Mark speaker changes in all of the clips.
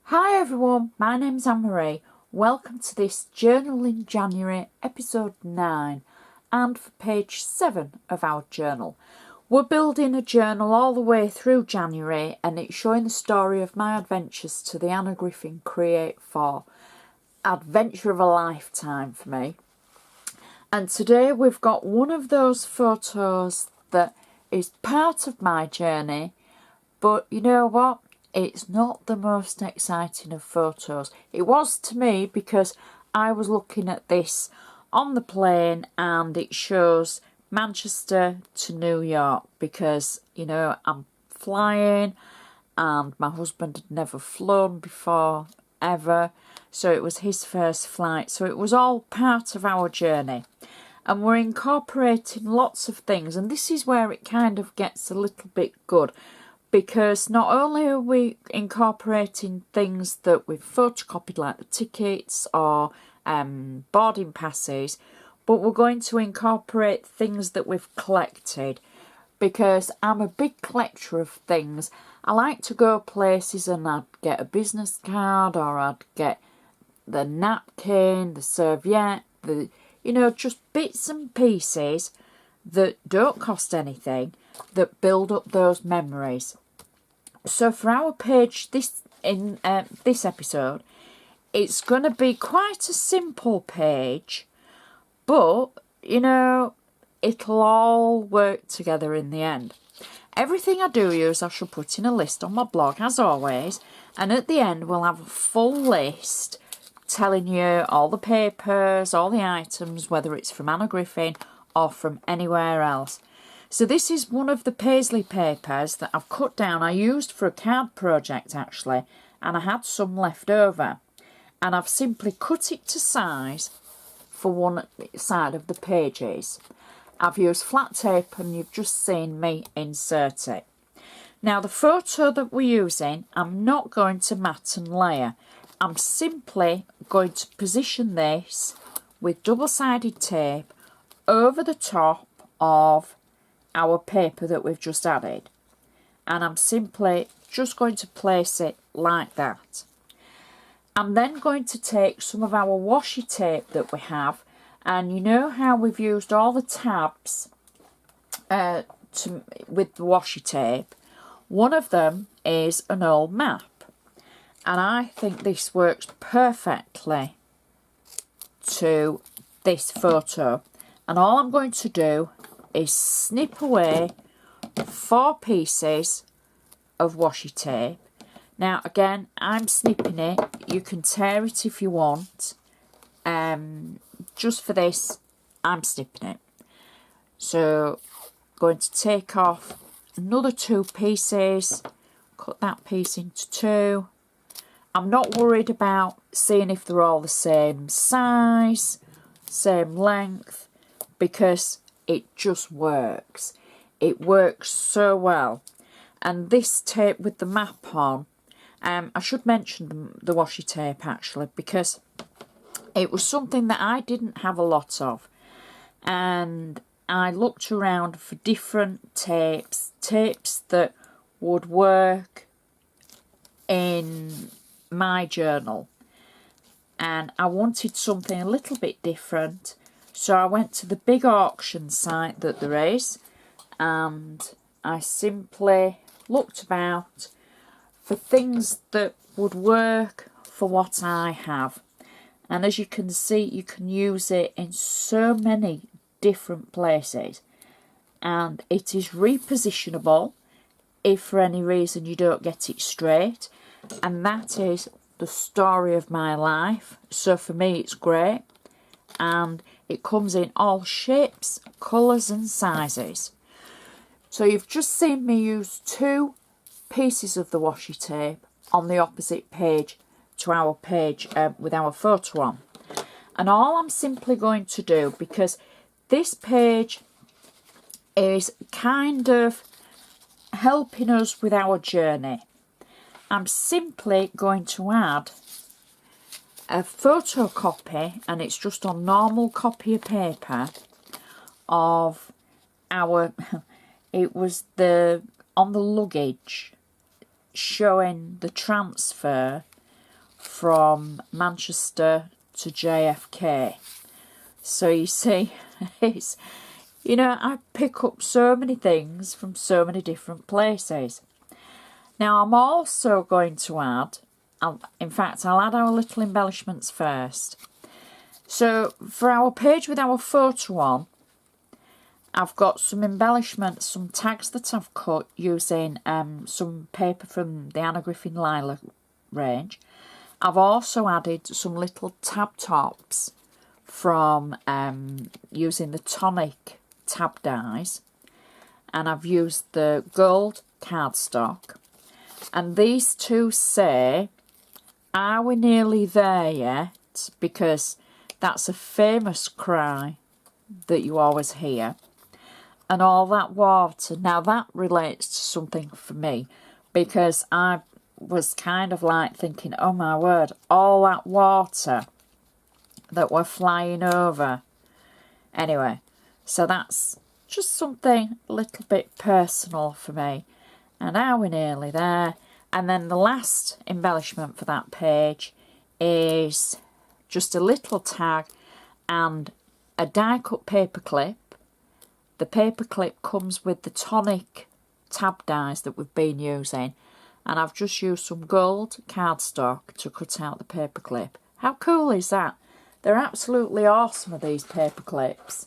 Speaker 1: Hi everyone, my name's Anne-Marie. Welcome to this Journal in January, episode 9, and for page 7 of our journal. We're building a journal all the way through January, and it's showing the story of my adventures to the Anna Griffin Create 4. Adventure of a lifetime for me. And today we've got one of those photos that is part of my journey, but you know what? It's not the most exciting of photos. It was to me because I was looking at this on the plane and it shows Manchester to New York because, you know, I'm flying and my husband had never flown before, ever. So it was his first flight. So it was all part of our journey. And we're incorporating lots of things. And this is where it kind of gets a little bit good. Because not only are we incorporating things that we've photocopied, like the tickets or boarding passes, but we're going to incorporate things that we've collected. Because I'm a big collector of things. I like to go places and I'd get a business card, or I'd get the napkin, the serviette, just bits and pieces that don't cost anything, that build up those memories. So for our page this episode, it's going to be quite a simple page, but it'll all work together in the end. Everything I do use I shall put in a list on my blog as always, and at the end we'll have a full list telling you all the papers, all the items, whether it's from Anna Griffin or from anywhere else. So this is one of the paisley papers that I've cut down. I used for a card project actually, and I had some left over. And I've simply cut it to size for one side of the pages. I've used flat tape and you've just seen me insert it. Now the photo that we're using, I'm not going to mat and layer. I'm simply going to position this with double-sided tape over the top of our paper that we've just added, and I'm simply just going to place it like that. I'm then going to take some of our washi tape that we have, and you know how we've used all the tabs with the washi tape. One of them is an old map, and I think this works perfectly to this photo. And all I'm going to do is snip away 4 pieces of washi tape. Now again, I'm snipping it. You can tear it if you want. Just for this, I'm snipping it. So going to take off another 2 pieces. Cut that piece into 2. I'm not worried about seeing if they're all the same size, same length, because it just works. It works so well. And this tape with the map on, I should mention the washi tape actually, because it was something that I didn't have a lot of. And I looked around for different tapes that would work in my journal. And I wanted something a little bit different. So I went to the big auction site that there is, and I simply looked about for things that would work for what I have. And as you can see, you can use it in so many different places. And it is repositionable if for any reason you don't get it straight. And that is the story of my life. So for me it's great. And it comes in all shapes, colours and sizes. So you've just seen me use 2 pieces of the washi tape on the opposite page to our page with our photo on. And all I'm simply going to do, because this page is kind of helping us with our journey, I'm simply going to add a photocopy, and it's just on normal copier paper, of our, it was on the luggage showing the transfer from Manchester to JFK. So you see, it's, you know, I pick up so many things from so many different places. Now I'm also going to add, in fact I'll add our little embellishments first. So for our page with our photo on, I've got some embellishments, some tags that I've cut using some paper from the Anna Griffin Lilac range. I've also added some little tab tops from using the tonic tab dies, and I've used the gold cardstock. And these two say, "Are we nearly there yet?" Because that's a famous cry that you always hear. And all that water, now that relates to something for me, because I was kind of like thinking, oh my word, all that water that we're flying over. Anyway, so that's just something a little bit personal for me. And are we nearly there? And then the last embellishment for that page is just a little tag and a die cut paper clip. The paper clip comes with the tonic tab dies that we've been using, and I've just used some gold cardstock to cut out the paper clip. How cool is that? They're absolutely awesome, these paper clips.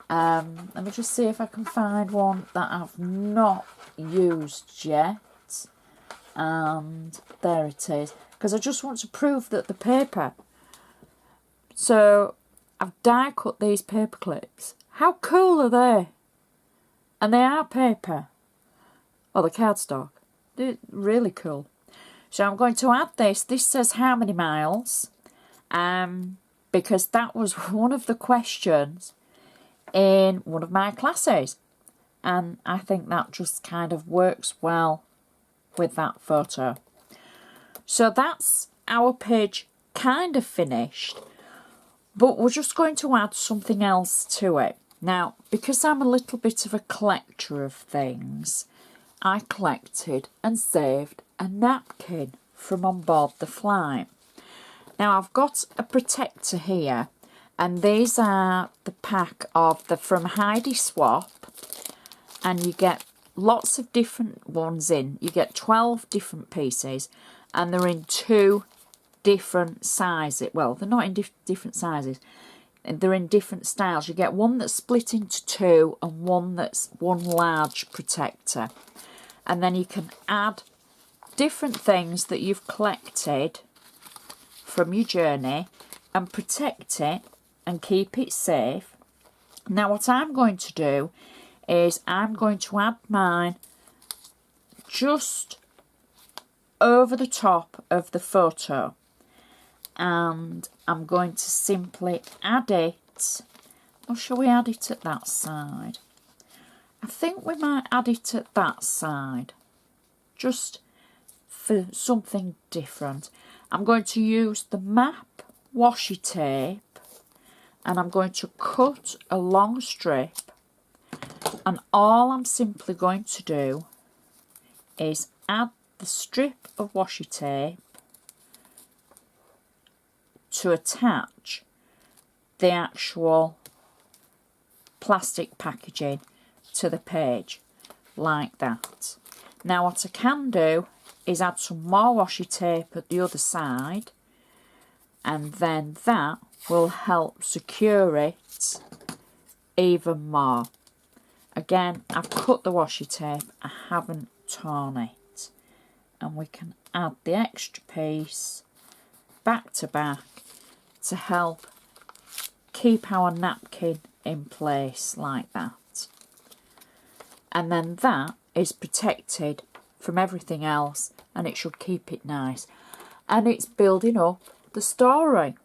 Speaker 1: Let me just see if I can find one that I've not used yet. And there it is, because I just want to prove that the paper. So I've die cut these paper clips. How cool are they? And they are paper. Oh, the cardstock. They're really cool. So I'm going to add this. This says how many miles. Because that was one of the questions in one of my classes. And I think that just kind of works well with that photo. So that's our page kind of finished. But we're just going to add something else to it. Now, because I'm a little bit of a collector of things, I collected and saved a napkin from on board the flight. Now, I've got a protector here, and these are the pack of the from Heidi Swap, and you get lots of different ones in. You get 12 different pieces, and they're in 2 different sizes. Well, they're not in different sizes. They're in different styles. You get one that's split into 2 and one that's one large protector. And then you can add different things that you've collected from your journey and protect it and keep it safe. Now what I'm going to do is I'm going to add mine just over the top of the photo. And I'm going to simply add it, or shall we add it at that side? I think we might add it at that side, just for something different. I'm going to use the map washi tape, and I'm going to cut a long strip, and all I'm simply going to do is add the strip of washi tape to attach the actual plastic packaging to the page, like that. Now what I can do is add some more washi tape at the other side, and then that will help secure it even more. Again, I've cut the washi tape, I haven't torn it, and we can add the extra piece back to back to help keep our napkin in place like that. And then that is protected from everything else, and it should keep it nice. And it's building up the story.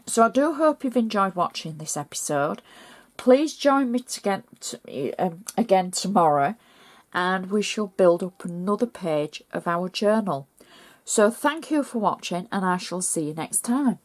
Speaker 1: So I do hope you've enjoyed watching this episode. Please join me again tomorrow, and we shall build up another page of our journal. So thank you for watching, and I shall see you next time.